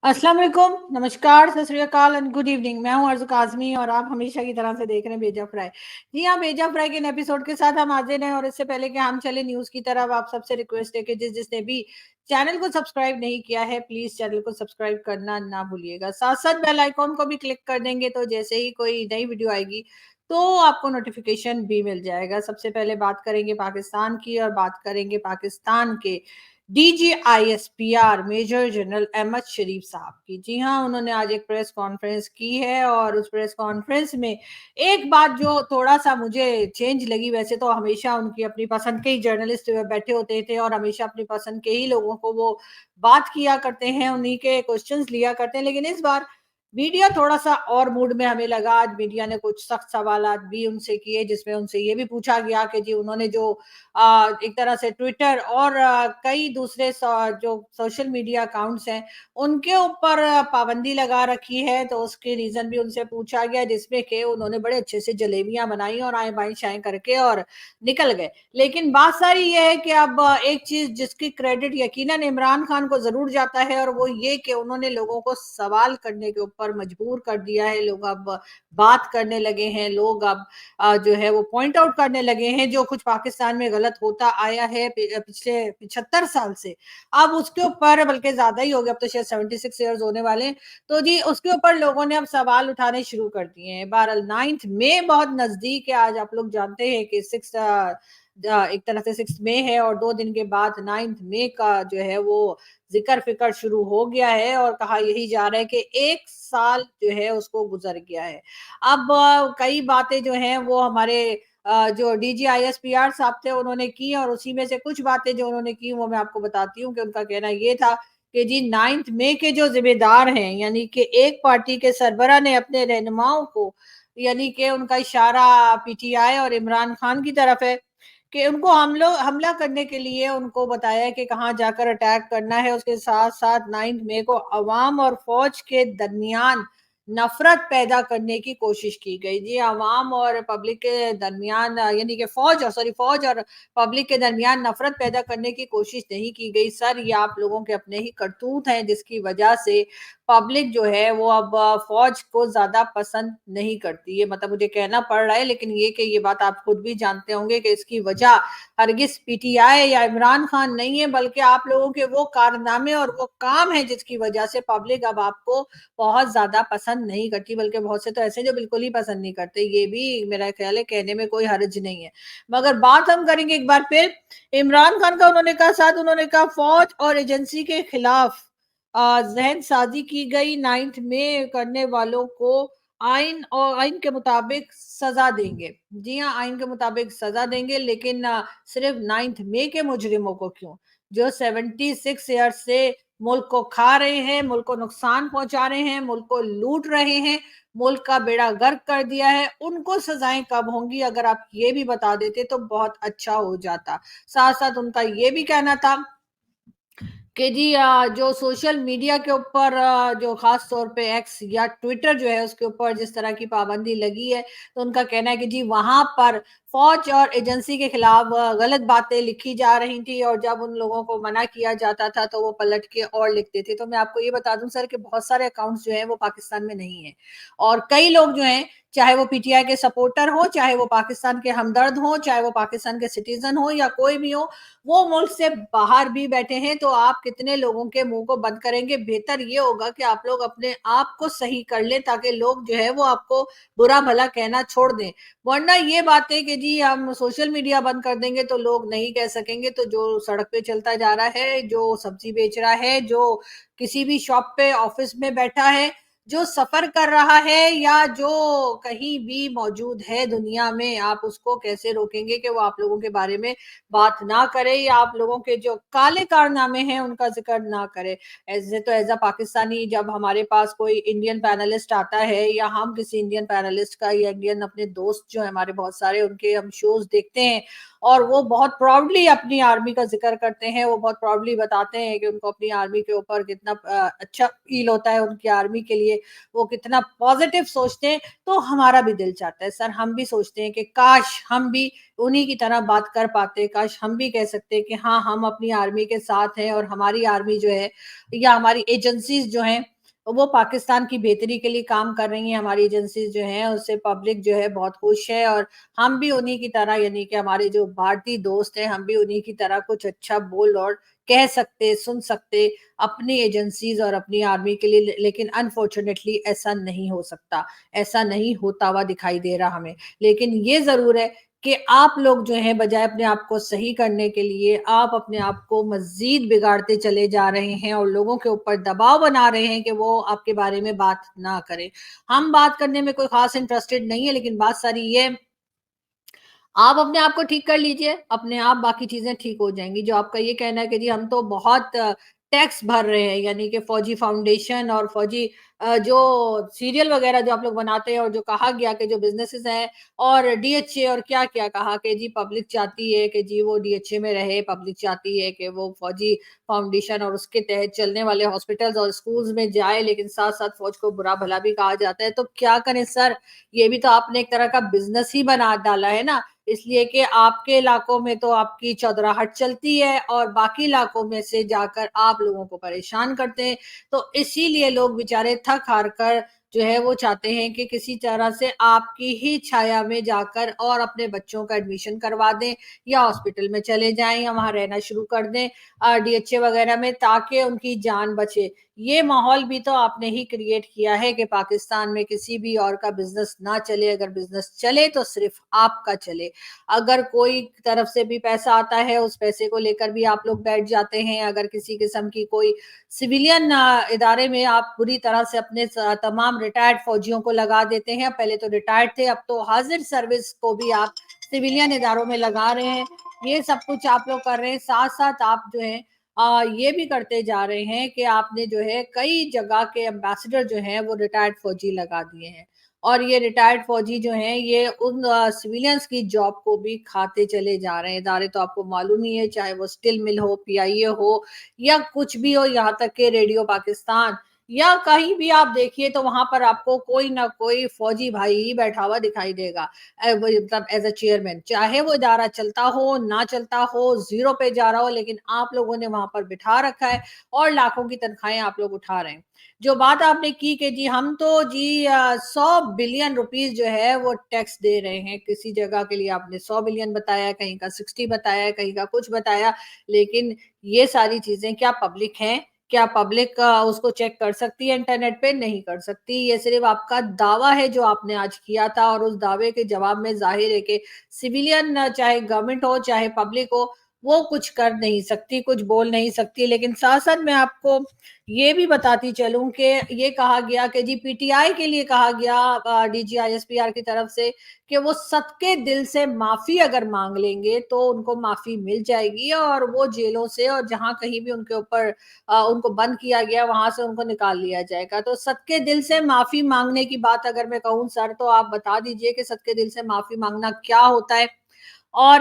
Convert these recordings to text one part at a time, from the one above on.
अस्सलाम वालेकुम, नमस्कार, सत श्री अकाल एंड गुड इवनिंग। मैं हूं अर्ज़ काज़मी और आप हमेशा की तरह से देख रहे हैं बेजा फ्राई। जी हाँ, बेजा फ्राई के इन एपिसोड के साथ हम हाज़िर हैं और इससे पहले कि हम चले न्यूज़ की तरफ, आप सबसे रिक्वेस्ट है कि जिसने भी चैनल को सब्सक्राइब नहीं किया है, प्लीज़ चैनल को सब्सक्राइब करना ना भूलिएगा। साथ-साथ बेल आइकॉन को भी क्लिक कर देंगे तो जैसे ही कोई नई वीडियो आएगी, तो आपको नोटिफ़िकेशन भी मिल जाएगा। सबसे पहले बात करेंगे पाकिस्तान की और बात करेंगे पाकिस्तान के डीजीआईएसपीआर मेजर जनरल अहमद शरीफ साहब की। जी हाँ, उन्होंने आज एक प्रेस कॉन्फ्रेंस की है और उस प्रेस कॉन्फ्रेंस में एक बात जो थोड़ा-सा मुझे चेंज लगी, वैसे तो हमेशा उनकी अपनी पसंद के ही जर्नलिस्ट बैठे होते थे और हमेशा अपनी पसंद के ही लोगों को वो बात किया करते हैं, उन्हीं के क्वेश्चन्स लिया करते हैं। लेकिन इस बार मीडिया थोड़ा-सा और मूड में हमें लगा। आज मीडिया ने कुछ सख्त सवालात भी उनसे किए, जिसमें उनसे ये भी पूछा गया कि जी उन्होंने जो एक तरह से ट्विटर और कई दूसरे जो सोशल मीडिया अकाउंट्स हैं, उनके ऊपर पाबंदी लगा रखी है, तो उसके रीज़न भी उनसे पूछा गया, जिसमें कि उन्होंने बड़े अच्छे से जलेबियाँ बनाई और आएँ-बाएँ करके और निकल गए। लेकिन बात सारी ये है कि अब एक चीज़ जिसकी क्रेडिट यकीनन इमरान खान को ज़रूर जाता है और वो ये कि उन्होंने लोगों को सवाल करने के ऊपर मजबूर कर दिया है। लोग अब बात करने लगे हैं, लोग अब जो है वो पॉइंट आउट करने लगे हैं जो कुछ पाकिस्तान में गलत होता आया है पिछले 75 साल से। अब उसके ऊपर बल्कि ज़्यादा ही हो गया, अब तो शायद 76 ईयर्स होने वाले हैं। तो जी उसके ऊपर लोगों ने अब सवाल उठाने शुरू कर दिए हैं। बहरहाल 9th मई बहुत नज़दीक है, आज आप लोग जानते हैं कि एक तरह से 6 मई है और 2 दिन के बाद 9th मई का जो है वो ज़िक्र-फ़िक्र शुरू हो गया है और कहा यही जा रहा है कि 1 साल जो है उसको गुज़र गया है। अब कई बातें जो हैं वो हमारे जो डीजीआईएसपीआर साहब थे उन्होंने की और उसी में से कुछ बातें जो उन्होंने की वो मैं आपको बताती हूँ कि उनका कहना ये था कि जी 9th मई के जो ज़िम्मेदार हैं, यानी कि एक पार्टी के सरबरा ने अपने रहनुमाओं को, यानी कि उनका इशारा पीटीआई और इमरान खान की तरफ है कि उनको हमला करने के लिए उनको बताया है कि कहाँ जाकर अटैक करना है। उसके साथ-साथ 9th मई को अवाम और फ़ौज के दरमियान नफ़रत पैदा करने की कोशिश की गई। जी, अवाम और पब्लिक के दरमियान यानी कि फ़ौज और पब्लिक के दरमियान नफ़रत पैदा करने की कोशिश नहीं की गई। सर, ये आप लोगों के अपने ही करतूत हैं जिसकी वजह से पब्लिक जो है वो अब फ़ौज को ज़्यादा पसंद नहीं करती है। मतलब मुझे कहना पड़ रहा है, लेकिन ये बात आप खुद भी जानते होंगे कि इसकी वजह हरगिज़ पीटीआई या इमरान खान नहीं है, बल्कि आप लोगों के वो कारनामे और वो काम हैं जिसकी वजह से पब्लिक अब आपको बहुत ज़्यादा पसंद नहीं करती, बल्कि बहुत से तो ऐसे हैं जो बिल्कुल ही पसंद नहीं करते। ये भी मेरा ख़्याल है, कहने में कोई हर्ज नहीं है। मगर बात हम करेंगे एक बार फिर इमरान खान का। उन्होंने कहा फ़ौज और एजेंसी के खिलाफ ज़हनसाज़ी की गई, 9th में करने वालों को आइन के मुताबिक सज़ा देंगे। जी हाँ, आइन के मुताबिक सज़ा देंगे, लेकिन सिर्फ़ 9th मई के मुजरिमों को क्यों? जो 76 ईयर्स से मुल्क को खा रहे हैं, मुल्क को नुकसान पहुँचा रहे हैं, मुल्क को लूट रहे हैं, मुल्क का बेड़ा गर्क कर दिया है, उनको सज़ाएँ कब होंगी? अगर आप ये भी बता देते तो बहुत अच्छा हो जाता। साथ-साथ उनका ये भी कहना था कि जी जो सोशल मीडिया के ऊपर जो ख़ास तौर पे एक्स या ट्विटर जो है उसके ऊपर जिस तरह की पाबंदी लगी है, तो उनका कहना है कि जी वहाँ पर फ़ौज और एजेंसी के खिलाफ गलत बातें लिखी जा रही थी और जब उन लोगों को मना किया जाता था तो वो पलट के और लिखते थे। तो मैं आपको ये बता दूँ सर कि बहुत सारे अकाउंट्स जो हैं वो पाकिस्तान में नहीं हैं और कई लोग जो हैं, चाहे वो पीटीआई के सपोर्टर हों, चाहे वो पाकिस्तान के हमदर्द हों, चाहे वो पाकिस्तान के सिटीज़न हों या कोई भी हो, वो मुल्क से बाहर भी बैठे हैं। तो आप कितने लोगों के मुंह को बंद करेंगे? बेहतर ये होगा कि आप लोग अपने आप को सही कर लें ताकि लोग जो है वो आपको बुरा भला कहना छोड़ दें। वरना ये बातें कि जी हम सोशल मीडिया बंद कर देंगे तो लोग नहीं कह सकेंगे, तो जो सड़क पे चलता जा रहा है, जो सब्जी बेच रहा है, जो किसी भी शॉप पे ऑफिस में बैठा है, जो सफर कर रहा है या जो कहीं भी मौजूद है दुनिया में, आप उसको कैसे रोकेंगे कि वो आप लोगों के बारे में बात ना करे या आप लोगों के जो काले कारनामे हैं उनका ज़िक्र ना करे। ऐसे तो एज़ अ पाकिस्तानी जब हमारे पास कोई इंडियन पैनलिस्ट आता है या हम किसी इंडियन पैनलिस्ट का या इंडियन अपने दोस्त जो हैं हमारे बहुत सारे, उनके हम शोज़ देखते हैं और वो बहुत प्राउडली अपनी आर्मी का ज़िक्र करते हैं, वो बहुत प्राउडली बताते हैं कि उनको अपनी आर्मी के ऊपर कितना अच्छा फ़ील होता है, उनकी आर्मी के लिए वो कितना पॉज़िटिव सोचते हैं, तो हमारा भी दिल चाहता है सर, हम भी सोचते हैं कि काश हम भी उन्हीं की तरह बात कर पाते, काश हम भी कह सकते कि हाँ, हम अपनी आर्मी के साथ हैं और हमारी आर्मी जो है या हमारी एजेंसीज़ जो हैं वो पाकिस्तान की बेहतरी के लिए काम कर रही हैं, हमारी एजेंसीज़ जो हैं, उससे पब्लिक जो है बहुत खुश है और हम भी उन्हीं की तरह यानी कि हमारे जो भारतीय दोस्त हैं, हम भी उन्हीं की तरह कुछ अच्छा बोल और कह सकते, सुन सकते अपनी एजेंसीज़ और अपनी आर्मी के लिए लेकिन अनफॉर्च्यूनेटली ऐसा नहीं हो सकता, ऐसा नहीं होता हुआ दिखाई दे रहा हमें। लेकिन ये ज़रूर है कि आप लोग जो हैं बजाय अपने आप को सही करने के लिए, आप अपने आप को मज़ीद बिगाड़ते चले जा रहे हैं और लोगों के ऊपर दबाव बना रहे हैं कि वो आपके बारे में बात ना करें। हम बात करने में कोई ख़ास इंटरेस्टेड नहीं है, लेकिन बात सारी ये है आप अपने आप को ठीक कर लीजिए, अपने आप बाकी चीज़ें ठीक हो जाएँगी। जो आपका ये कहना है कि जी हम तो बहुत टैक्स भर रहे हैं, यानी कि फौजी फाउंडेशन और फौजी जो सीरियल वग़ैरह जो आप लोग बनाते हैं और जो कहा गया कि जो बिज़नेसेस हैं और डीएचए और क्या-क्या कहा कि जी पब्लिक चाहती है कि जी वो डीएचए में रहे, पब्लिक चाहती है कि वो फौजी फाउंडेशन और उसके तहत चलने वाले हॉस्पिटल्स और स्कूल्स में जाए, लेकिन साथ-साथ फौज को बुरा-भला भी कहा जाता है। तो क्या करें सर, ये भी तो आपने एक तरह का बिज़नेस ही बना डाला है ना। इसलिए कि आपके इलाकों में तो आपकी चौधराहट चलती है और बाकी इलाकों में से जाकर आप लोगों को परेशान करते हैं। तो इसीलिए लोग बेचारे थक-हार कर जो है वो चाहते हैं कि किसी तरह से आपकी ही छाया में जाकर और अपने बच्चों का एडमिशन करवा दें या हॉस्पिटल में चले जाएँ या वहाँ रहना शुरू कर दें डीएचए वगैरह में ताकि उनकी जान बचे। ये माहौल भी तो आपने ही क्रिएट किया है कि पाकिस्तान में किसी भी और का बिज़नेस ना चले, अगर बिज़नेस चले तो सिर्फ़ आपका चले। अगर कोई तरफ से भी पैसा आता है, उस पैसे को लेकर भी आप लोग बैठ जाते हैं। अगर किसी किस्म की कोई सिविलियन इदारे में आप बुरी तरह से अपने तमाम रिटायर्ड फौजियों को लगा देते हैं। पहले तो रिटायर्ड थे, अब तो हाज़िर सर्विस को भी आप सिविलियन इदारों में लगा रहे हैं। ये सब कुछ आप लोग कर रहे हैं। साथ-साथ आप जो है ये भी करते जा रहे हैं कि आपने जो है कई जगह के एम्बेसडर जो हैं, वो रिटायर्ड फौजी लगा दिए हैं। और ये रिटायर्ड फौजी जो हैं ये उन सिविलियंस की जॉब को भी खाते चले जा रहे हैं। इदारे तो आपको मालूम ही है चाहे वो स्टिल मिल हो, पीआईए हो या कुछ भी हो यहाँ तक कि रेडियो पाकिस्तान या कहीं भी आप देखिए तो वहाँ पर आपको कोई ना कोई फौजी भाई ही बैठा हुआ दिखाई देगा। वही मतलब एज़ अ चेयरमैन चाहे वो इदारा चलता हो, ना चलता हो, ज़ीरो पे जा रहा हो लेकिन आप लोगों ने वहाँ पर बिठा रखा है और लाखों की तनख्वाहें आप लोग उठा रहे हैं। जो बात आपने की कि जी हम तो जी 100 बिलियन रुपीस जो है वो टैक्स दे रहे हैं किसी जगह के लिए आपने 100 बिलियन बताया कहीं का 60 बताया कहीं का कुछ बताया लेकिन ये सारी चीजें क्या पब्लिक हैं क्या पब्लिक उसको चेक कर सकती है इंटरनेट पे नहीं कर सकती ये सिर्फ आपका दावा है जो आपने आज किया था और उस दावे के जवाब में जाहिर है कि सिविलियन चाहे गवर्नमेंट हो चाहे पब्लिक हो वो कुछ कर नहीं सकती कुछ बोल नहीं सकती लेकिन साथ साथ मैं आपको ये भी बताती चलूं कि ये कहा गया कि जी पीटीआई के लिए कहा गया डीजीआईएसपीआर की तरफ से कि वो सबके दिल से माफी अगर मांग लेंगे तो उनको माफी मिल जाएगी और वो जेलों से और जहां कहीं भी उनके ऊपर उनको बंद किया गया वहां से उनको निकाल लिया जाएगा तो सबके दिल से माफी मांगने की बात अगर मैं कहूँ सर तो आप बता दीजिए कि सबके दिल से माफी मांगना क्या होता है और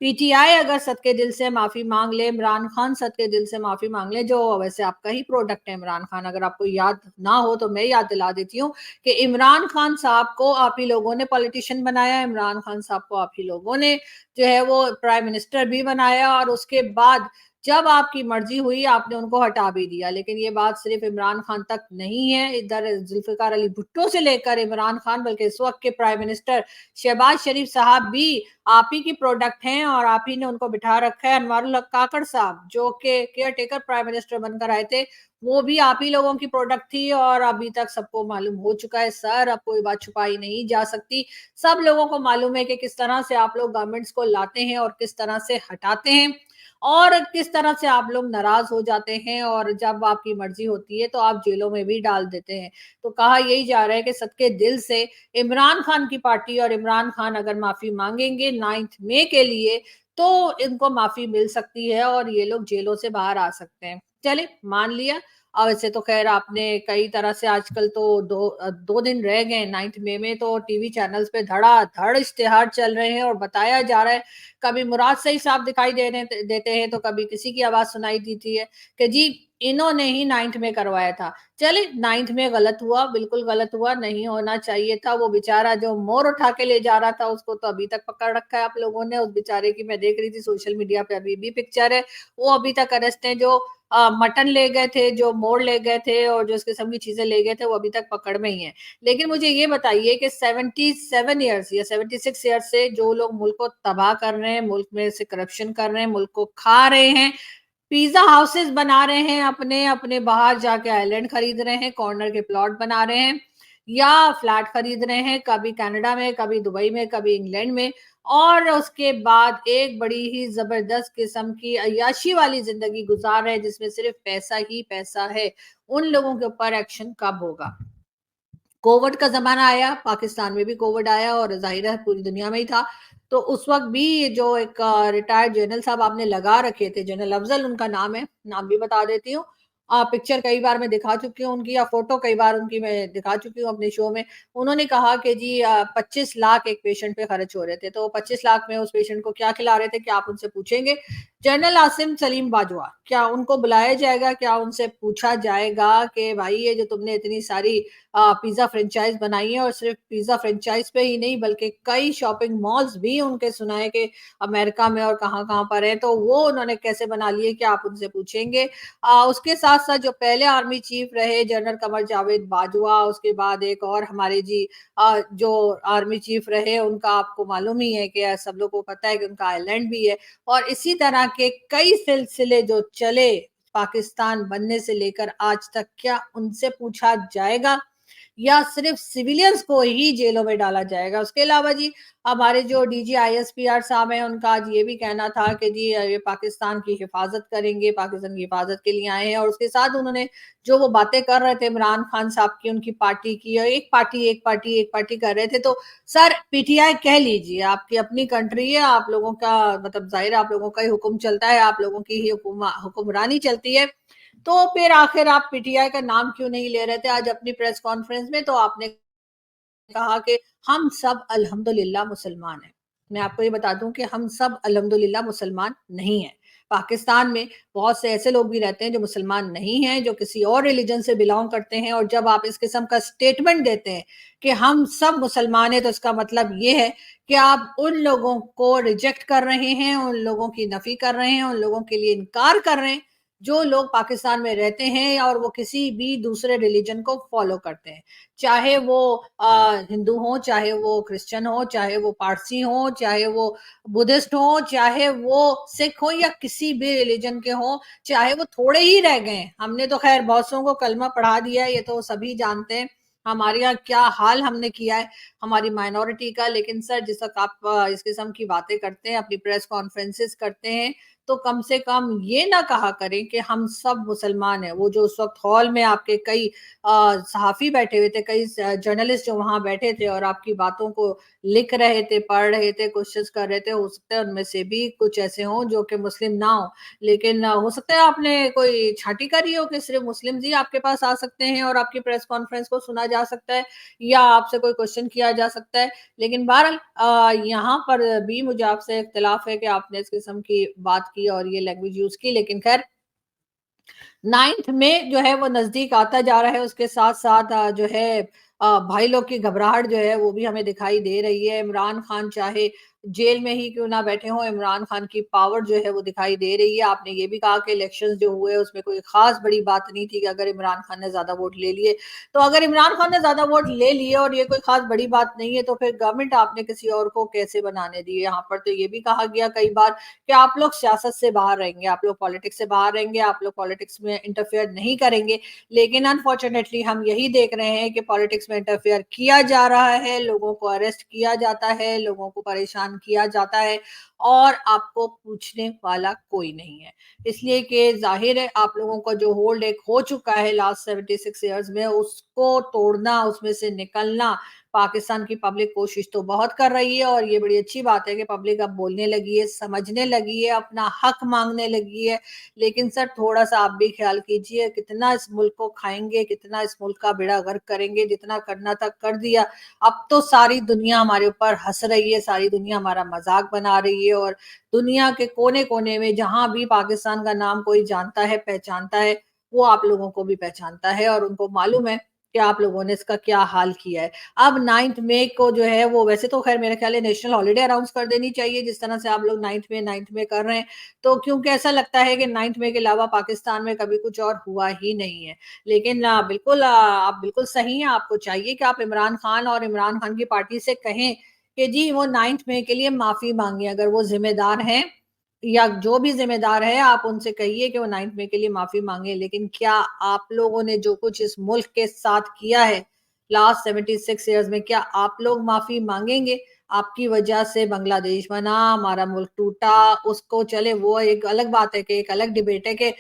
पीटीआई अगर सदके दिल से माफ़ी माँग ले, इमरान खान सदके दिल से माफ़ी माँग ले, जो वैसे आपका ही प्रोडक्ट है इमरान खान, अगर आपको याद ना हो तो मैं याद दिला देती हूँ कि इमरान खान साहब को आप ही लोगों ने पॉलिटिशियन बनाया, इमरान खान साहब को आप ही लोगों ने जो है वो प्राइम मिनिस्टर भी बनाया और उसके बाद जब आपकी मर्ज़ी हुई आपने उनको हटा भी दिया। लेकिन ये बात सिर्फ़ इमरान खान तक नहीं है, इधर ज़ुल्फ़िकार अली भुट्टो से लेकर इमरान खान बल्कि इस वक़्त के प्राइम मिनिस्टर शहबाज शरीफ साहब भी आप ही की प्रोडक्ट हैं और आप ही ने उनको बिठा रखा है अनवारुल हक काकड़ साहब जो कि केयर टेकर प्राइम मिनिस्टर बनकर आए थे वो भी आप ही लोगों की प्रोडक्ट थी और अभी तक सबको मालूम हो चुका है सर अब कोई बात छुपाई नहीं जा सकती सब लोगों को मालूम है कि किस तरह से आप लोग गवर्नमेंट्स को लाते हैं और किस तरह से हटाते हैं और किस तरह से आप लोग नाराज हो जाते हैं और जब आपकी मर्जी होती है तो आप जेलों में भी डाल देते हैं तो कहा यही जा रहा है कि सबके दिल से इमरान खान की पार्टी और इमरान खान अगर माफी मांगेंगे 9 मई के लिए तो इनको माफी मिल सकती है और ये लोग जेलों से बाहर आ सकते हैं चले मान लिया और वैसे तो खैर आपने कई तरह से आजकल तो 2 दिन रह गए 9 मई में तो टीवी चैनल्स पे धड़ाधड़ इश्तिहार चल रहे हैं और बताया जा रहा है कभी मुराद सईद साहब दिखाई देते हैं तो कभी किसी की आवाज सुनाई देती है कि जी इन्होंने ही 9th में करवाया था। चलिए 9th में गलत हुआ, बिल्कुल गलत हुआ, नहीं होना चाहिए था। वो बेचारा जो मोर उठा के ले जा रहा था उसको तो अभी तक पकड़ रखा है आप लोगों ने। उस बेचारे की मैं देख रही थी सोशल मीडिया पे अभी भी पिक्चर है। वो अभी तक अरेस्ट है। जो मटन ले गए थे, जो मोर ले गए थे और जो इस किस्म की चीज़ें ले गए थे वो अभी तक पकड़ में ही हैं। लेकिन मुझे ये बताइए कि 77 इयर्स या 76 इयर्स से जो लोग मुल्क को तबाह कर रहे हैं, मुल्क में से करप्शन कर रहे हैं, मुल्क को खा रहे हैं, पिज़्ज़ा हाउसेस बना रहे हैं अपने बाहर जाके आइलैंड खरीद रहे हैं, कॉर्नर के प्लॉट बना रहे हैं या फ्लैट खरीद रहे हैं, कभी कनाडा में, कभी दुबई में, कभी इंग्लैंड में और उसके बाद एक बड़ी ही ज़बरदस्त किस्म की अय्याशी वाली ज़िंदगी गुज़ार रहे हैं जिसमें सिर्फ़ पैसा ही पैसा है। उन लोगों के ऊपर एक्शन कब होगा? कोविड का ज़माना आया, पाकिस्तान में भी कोविड आया और ज़ाहिर है पूरी दुनिया में ही था। तो उस वक़्त भी जो एक रिटायर्ड जनरल साहब आपने लगा रखे थे, जनरल अफ़ज़ल उनका नाम है, नाम भी बता देती हूँ। पिक्चर कई बार मैं दिखा चुकी हूँ उनकी या फ़ोटो कई बार उनकी मैं दिखा चुकी हूँ अपने शो में। उन्होंने कहा कि जी 25 लाख एक पेशेंट पे खर्च हो रहे थे, तो 25 लाख में उस पेशेंट को क्या खिला रहे थे, क्या आप उनसे पूछेंगे? जनरल आसिम सलीम बाजवा, क्या उनको बुलाया जाएगा? क्या उनसे पूछा जाएगा कि भाई ये जो तुमने इतनी सारी पिज़्ज़ा फ्रेंचाइज़ बनाई है और सिर्फ़ पिज़्ज़ा फ्रेंचाइज़ पे ही नहीं बल्कि कई शॉपिंग मॉल्स भी उनके सुना है कि अमेरिका में और कहाँ-कहाँ पर हैं, तो वो उन्होंने कैसे बना लिए क्या आप उनसे पूछेंगे? उसके साथ-साथ जो पहले आर्मी चीफ़ रहे जनरल कमर जावेद बाजवा, उसके बाद एक और हमारे जी जो आर्मी चीफ़ रहे उनका आपको मालूम ही है कि सब लोगों को पता है कि उनका आइलैंड भी है और इसी तरह के कई सिलसिले जो चले पाकिस्तान बनने से लेकर आज तक, क्या उनसे पूछा जाएगा? या सिर्फ सिविलियंस को ही जेलों में डाला जाएगा। उसके अलावा जी हमारे जो डीजी आईएसपीआर साहब हैं उनका आज ये भी कहना था कि जी ये पाकिस्तान की हिफाज़त करेंगे, पाकिस्तान की हिफाज़त के लिए आए हैं और उसके साथ उन्होंने जो वो बातें कर रहे थे इमरान खान साहब की, उनकी पार्टी की और एक पार्टी, एक पार्टी, एक पार्टी कर रहे थे। तो सर पीटीआई कह लीजिए, आपकी अपनी कंट्री है, आप लोगों का मतलब ज़ाहिर है आप लोगों का ही हुक्म चलता है, आप लोगों की ही हुक्मरानी चलती है। तो फिर आखिर आप पीटीआई का नाम क्यों नहीं ले रहे थे? आज अपनी प्रेस कॉन्फ्रेंस में तो आपने कहा कि हम सब अल्हम्दुलिल्लाह मुसलमान हैं। मैं आपको ये बता दूँ कि हम सब अल्हम्दुलिल्लाह मुसलमान नहीं हैं। पाकिस्तान में बहुत से ऐसे लोग भी रहते हैं जो मुसलमान नहीं हैं, जो किसी और रिलिजन से बिलॉन्ग करते हैं और जब आप इस किस्म का स्टेटमेंट देते हैं कि हम सब मुसलमान हैं, तो इसका मतलब ये है कि आप उन लोगों को रिजेक्ट कर रहे हैं, उन लोगों की नफ़ी कर रहे हैं, उन लोगों के लिए इनकार कर रहे हैं, जो लोग पाकिस्तान में रहते हैं और वो किसी भी दूसरे रिलिजन को फ़ॉलो करते हैं। चाहे वो हिंदू हों, चाहे वो क्रिश्चियन हों, चाहे वो पारसी हों, चाहे वो बुद्धिस्ट हों, चाहे वो सिख हों या किसी भी रिलिजन के हों, चाहे वो थोड़े ही रह गए हैं। हमने तो खैर बहुत सौ को कलमा पढ़ा दिया है, ये तो सभी जानते हैं। हमारे यहाँ क्या हाल हमने किया है हमारी माइनॉरिटी का। लेकिन सर जिस वक़्त आप इस किस्म की बातें करते हैं, अपनी प्रेस कॉन्फ्रेंसेस करते हैं, तो कम से कम ये ना कहा करें कि हम सब मुसलमान हैं। वो जो उस वक़्त हॉल में आपके कई सहाफ़ी बैठे हुए थे, कई जर्नलिस्ट जो वहाँ बैठे थे और आपकी बातों को लिख रहे थे, पढ़ रहे थे, कोशिश कर रहे थे, हो सकता है उनमें से भी कुछ ऐसे हों जो कि मुस्लिम ना हों। लेकिन हो सकता है आपने कोई छाँटी करी हो कि सिर्फ़ मुस्लिम्स ही आपके पास आ सकते हैं और आपकी प्रेस कॉन्फ्रेंस को सुना जा सकता है या आपसे कोई क्वेश्चन किया जा सकता है। लेकिन बहरहाल यहाँ पर भी मुझे आपसे इख्तिलाफ़ है कि आपने इस किस्म की बात की और ये लैंग्वेज यूज़ की। लेकिन ख़ैर 9th में जो है वो नज़दीक आता जा रहा है, उसके साथ-साथ जो है भाई लोग की घबराहट जो है वो भी हमें दिखाई दे रही है। इमरान खान चाहे जेल में ही क्यों ना बैठे हों, इमरान खान की पावर जो है वो दिखाई दे रही है। आपने ये भी कहा कि इलेक्शंस जो हुए उसमें कोई ख़ास बड़ी बात नहीं थी कि अगर इमरान खान ने ज़्यादा वोट ले लिए। तो अगर इमरान खान ने ज़्यादा वोट ले लिए और ये कोई ख़ास बड़ी बात नहीं है, तो फिर गवर्नमेंट आपने किसी और को कैसे बनाने दी? यहाँ पर तो ये भी कहा गया कई बार कि आप लोग सियासत से बाहर रहेंगे, आप लोग पॉलिटिक्स से बाहर रहेंगे, आप लोग पॉलिटिक्स में इंटरफेयर नहीं करेंगे। लेकिन अनफॉर्च्यूनेटली हम यही देख रहे हैं कि पॉलिटिक्स में इंटरफेयर किया जा रहा है, लोगों को अरेस्ट किया जाता है, लोगों को परेशान किया जाता है और आपको पूछने वाला कोई नहीं है। इसलिए कि ज़ाहिर है आप लोगों का जो होल्ड एक हो चुका है लास्ट 76 इयर्स में, उसको तोड़ना, उसमें से निकलना पाकिस्तान की पब्लिक कोशिश तो बहुत कर रही है और ये बड़ी अच्छी बात है कि पब्लिक अब बोलने लगी है, समझने लगी है, अपना हक माँगने लगी है। लेकिन सर थोड़ा-सा आप भी ख़्याल कीजिए कितना इस मुल्क को खाएँगे, कितना इस मुल्क का बेड़ा गर्क करेंगे, जितना करना था कर दिया। अब तो सारी दुनिया हमारे ऊपर हँस रही है, सारी दुनिया हमारा मज़ाक बना रही है और दुनिया के कोने-कोने में जहाँ भी पाकिस्तान का नाम कोई जानता है, पहचानता है, वो आप लोगों को भी पहचानता है और उनको मालूम है कि आप लोगों ने इसका क्या हाल किया है। अब 9th मई को जो है वो वैसे तो ख़ैर मेरे ख़्याल है नेशनल हॉलिडे अनाउंस कर देनी चाहिए, जिस तरह से आप लोग 9th में कर रहे हैं। तो क्योंकि ऐसा लगता है कि 9th मई के अलावा पाकिस्तान में कभी कुछ और हुआ ही नहीं है। लेकिन बिल्कुल आप बिल्कुल सही हैं, आपको चाहिए कि आप इमरान खान और इमरान खान की पार्टी से कहें कि जी वो 9th मई के लिए माफ़ी माँगे, अगर वो ज़िम्मेदार हैं या जो भी ज़िम्मेदार है आप उनसे कहिए कि वो 9th मई के लिए माफ़ी माँगे। लेकिन क्या आप लोगों ने जो कुछ इस मुल्क के साथ किया है लास्ट 76 इयर्स में, क्या आप लोग माफ़ी माँगेंगे? आपकी वजह से बांग्लादेश बना, हमारा मुल्क टूटा, उसको चले वो एक अलग बात है कि एक अलग डिबेट है कि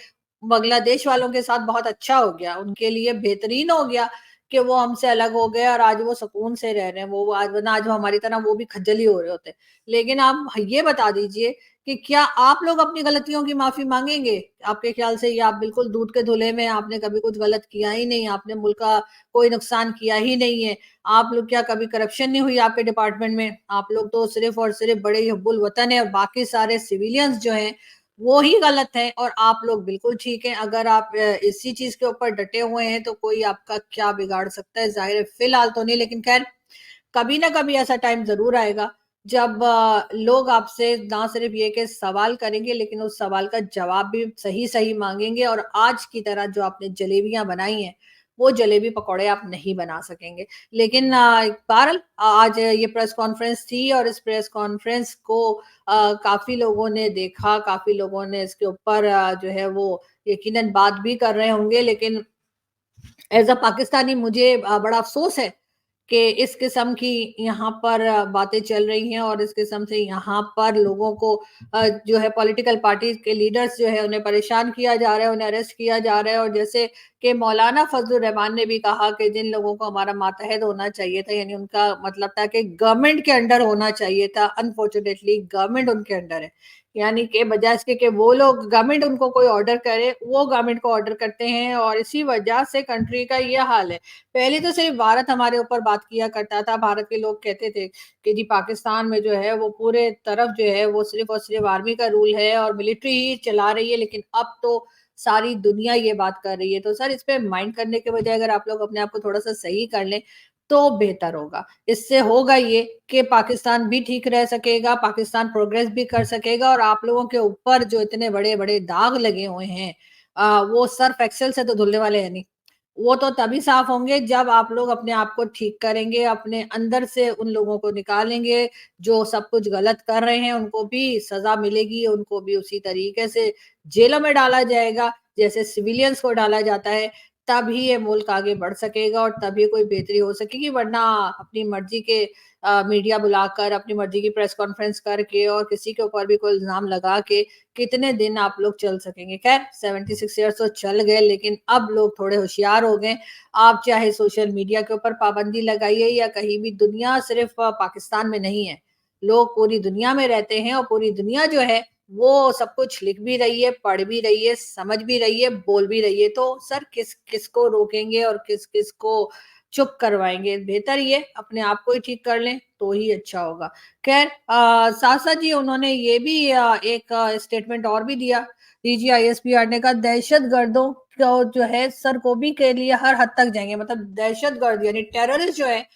बांग्लादेश वालों के साथ बहुत अच्छा हो गया, उनके लिए बेहतरीन हो गया कि वो हमसे अलग हो गए और आज वो सुकून से रह रहे हैं। वो आज वरना आज वो हमारी तरह वो भी खज्जल ही हो रहे होते। लेकिन आप ये बता दीजिए कि क्या आप लोग अपनी गलतियों की माफ़ी माँगेंगे? आपके ख़्याल से ये आप बिल्कुल दूध के धुले में आपने कभी कुछ गलत किया ही नहीं, आपने मुल्क का कोई नुकसान किया ही नहीं है। आप लोग क्या कभी करप्शन नहीं हुई आपके डिपार्टमेंट में? आप लोग तो सिर्फ़ और सिर्फ़ बड़े ही हुब्बुल वतन हैं और बाकी सारे सिविलियंस जो हैं, वो ही गलत हैं और आप लोग बिल्कुल ठीक हैं। अगर आप इसी चीज़ के ऊपर डटे हुए हैं, तो कोई आपका क्या बिगाड़ सकता है? ज़ाहिर है फ़िलहाल तो नहीं, लेकिन ख़ैर कभी ना कभी ऐसा टाइम ज़रूर आएगा जब लोग आपसे ना सिर्फ ये कि सवाल करेंगे लेकिन उस सवाल का जवाब भी सही-सही माँगेंगे और आज की तरह जो आपने जलेबियाँ बनाई हैं, वो जलेबी पकौड़े आप नहीं बना सकेंगे। लेकिन बहरहाल आज ये प्रेस कॉन्फ्रेंस थी और इस प्रेस कॉन्फ्रेंस को काफ़ी लोगों ने देखा, काफ़ी लोगों ने इसके ऊपर जो है वो यकीनन बात भी कर रहे होंगे, लेकिन एज़ अ पाकिस्तानी मुझे बड़ा अफ़सोस है कि इस किस्म की यहाँ पर बातें चल रही हैं और इस किस्म से यहाँ पर लोगों को जो है पॉलिटिकल पार्टीज़ के लीडर्स जो है उन्हें परेशान किया जा रहा है, उन्हें अरेस्ट किया जा रहा है और जैसे कि मौलाना फज़लुर रहमान ने भी कहा कि जिन लोगों को हमारा मातहत होना चाहिए था, यानी उनका मतलब था कि गवर्नमेंट के अंडर होना चाहिए था, अनफॉर्चुनेटली गवर्नमेंट उनके अंडर है। यानी कि बजाय इसके कि वो लोग गवर्नमेंट उनको कोई ऑर्डर करे, वो गवर्नमेंट को ऑर्डर करते हैं और इसी वजह से कंट्री का ये हाल है। पहले तो सिर्फ भारत हमारे ऊपर बात किया करता था, भारत के लोग कहते थे कि जी पाकिस्तान में जो है वो पूरे तरफ जो है वो सिर्फ़ और सिर्फ़ आर्मी का रूल है और मिलिट्री ही चला रही है, लेकिन अब तो सारी दुनिया ये बात कर रही है। तो सर इस पे माइंड करने के बजाय अगर आप लोग अपने आप को थोड़ा-सा सही कर लें, तो बेहतर होगा। इससे होगा ये कि पाकिस्तान भी ठीक रह सकेगा, पाकिस्तान प्रोग्रेस भी कर सकेगा और आप लोगों के ऊपर जो इतने बड़े-बड़े दाग लगे हुए हैं वो सर्फ़ एक्सेल से तो धुलने वाले हैं नहीं। वो तो तभी साफ होंगे जब आप लोग अपने आप को ठीक करेंगे, अपने अंदर से उन लोगों को निकालेंगे, जो सब कुछ गलत कर रहे हैं, उनको भी सज़ा मिलेगी, उनको भी उसी तरीके से जेलों में डाला जाएगा, जैसे सिविलियंस को डाला जाता है, तभी ये मुल्क आगे बढ़ सकेगा और तभी कोई बेहतरी हो सकेगी, वरना अपनी मर्ज़ी के मीडिया बुलाकर, अपनी मर्ज़ी की प्रेस कॉन्फ्रेंस करके और किसी के ऊपर भी कोई इल्ज़ाम लगा के कितने दिन आप लोग चल सकेंगे? ख़ैर 76 ईयर्स तो चल गए लेकिन अब लोग थोड़े होशियार हो गए। आप चाहे सोशल मीडिया के ऊपर पाबंदी लगाइए या कहीं भी दुनिया सिर्फ़ पाकिस्तान में नहीं है। लोग पूरी दुनिया में रहते हैं और पूरी दुनिया जो है वो सब कुछ लिख भी रही है, पढ़ भी रही है, समझ भी रही है, बोल भी रही है। तो सर किसको रोकेंगे और किस-किस को चुप करवाएँगे? बेहतर ये अपने आप को ही ठीक कर लें तो ही अच्छा होगा। खैर साथ-साथ जी उन्होंने ये भी एक स्टेटमेंट और भी दिया, डीजीआईएसपीआर ने कहा दहशतगर्दों को जो है सरकोबी के लिए हर हद तक जाएँगे, मतलब दहशतगर्द यानी टेररिस्ट जो है,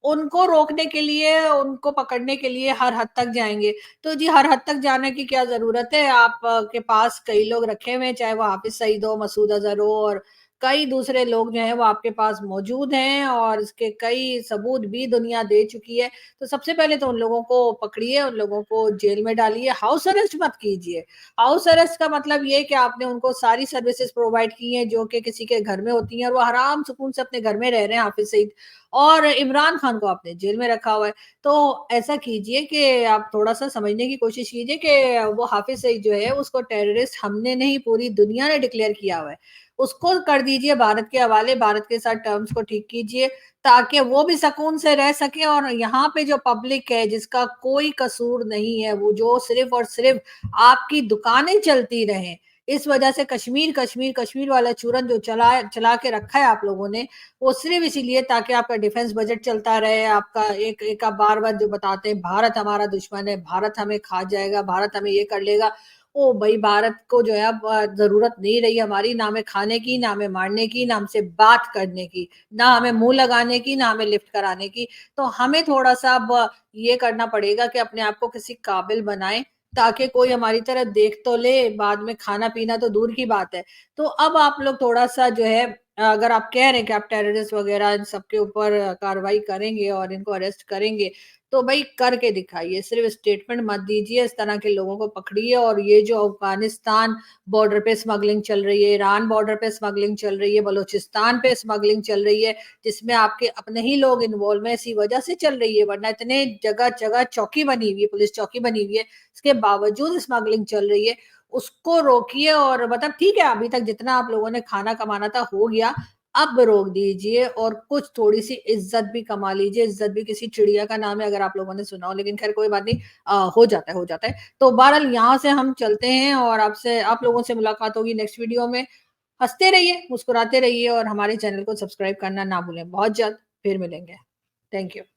उनको रोकने के लिए, उनको पकड़ने के लिए हर हद तक जाएँगे। तो जी हर हद तक जाने की क्या ज़रूरत है? आप के पास कई लोग रखे हुए हैं, चाहे वो हाफ़िज़ सईद हो, मसूद अज़हर हो और कई दूसरे लोग जो हैं वो आपके पास मौजूद हैं और इसके कई सबूत भी दुनिया दे चुकी है। तो सबसे पहले तो उन लोगों को पकड़िए, उन लोगों को जेल में डालिए, हाउस अरेस्ट मत कीजिए। हाउस अरेस्ट का मतलब ये कि आपने उनको सारी सर्विसेज़ प्रोवाइड की हैं जो कि किसी के घर में होती हैं और वो आराम सुकून से अपने घर में रह रहे हैं हाफ़िज़ सईद और इमरान खान को आपने जेल में रखा हुआ है। तो ऐसा कीजिए कि आप थोड़ा-सा समझने की कोशिश कीजिए कि वो हाफ़िज़ सईद जो है उसको टेररिस्ट हमने नहीं पूरी दुनिया ने डिक्लेयर किया हुआ है। उसको कर दीजिए भारत के हवाले, भारत के साथ टर्म्स को ठीक कीजिए ताकि वो भी सुकून से रह सकें और यहाँ पे जो पब्लिक है जिसका कोई कसूर नहीं है, वो जो सिर्फ़ और सिर्फ़ आपकी दुकानें चलती रहें। इस वजह से कश्मीर वाला चूरन जो चला के रखा है आप लोगों ने, वो सिर्फ़ इसीलिए ताकि आपका डिफेंस बजट चलता रहे, आपका एक एक आप बार-बार जो बताते हैं भारत हमारा दुश्मन है, भारत हमें खा जाएगा, भारत हमें ये कर लेगा, ओ भाई भारत को जो है अब ज़रूरत नहीं रही हमारी, ना हमें खाने की, ना हमें मारने की, ना हमसे बात करने की, ना हमें मुँह लगाने की, ना हमें लिफ्ट कराने की। तो हमें थोड़ा-सा अब ये करना पड़ेगा कि अपने आप को किसी काबिल बनाएँ, ताकि कोई हमारी तरफ देख तो ले, बाद में खाना-पीना तो दूर की बात है। तो अब आप लोग थोड़ा-सा जो है अगर आप कह रहे हैं कि आप टेररिस्ट वगैरह इन सब के ऊपर कार्रवाई करेंगे और इनको अरेस्ट करेंगे, तो भई करके दिखाइए, सिर्फ़ स्टेटमेंट मत दीजिए, इस तरह के लोगों को पकड़िए और ये जो अफ़गानिस्तान बॉर्डर पे स्मगलिंग चल रही है, ईरान बॉर्डर पे स्मगलिंग चल रही है, बलूचिस्तान पे स्मगलिंग चल रही है, जिसमें आपके अपने ही लोग इन्वॉल्व हैं, इसी वजह से चल रही है, वरना इतने जगह-जगह चौकी बनी हुई है, पुलिस चौकी बनी हुई है, इसके बावजूद स्मगलिंग चल रही है। उसको रोकिए और मतलब ठीक है, अभी तक जितना आप लोगों ने खाना कमाना था हो गया, अब रोक दीजिए और कुछ थोड़ी-सी इज़्ज़त भी कमा लीजिए, इज़्ज़त भी किसी चिड़िया का नाम है अगर आप लोगों ने सुना हो, लेकिन ख़ैर कोई बात नहीं हो जाता है, हो जाता है। तो बहरहाल यहाँ से हम चलते हैं और आपसे आप लोगों से मुलाकात होगी नेक्स्ट वीडियो में। हँसते रहिए, मुस्कुराते रहिए और हमारे चैनल को सब्सक्राइब करना ना भूलें। बहुत जल्द फिर मिलेंगे। Thank you.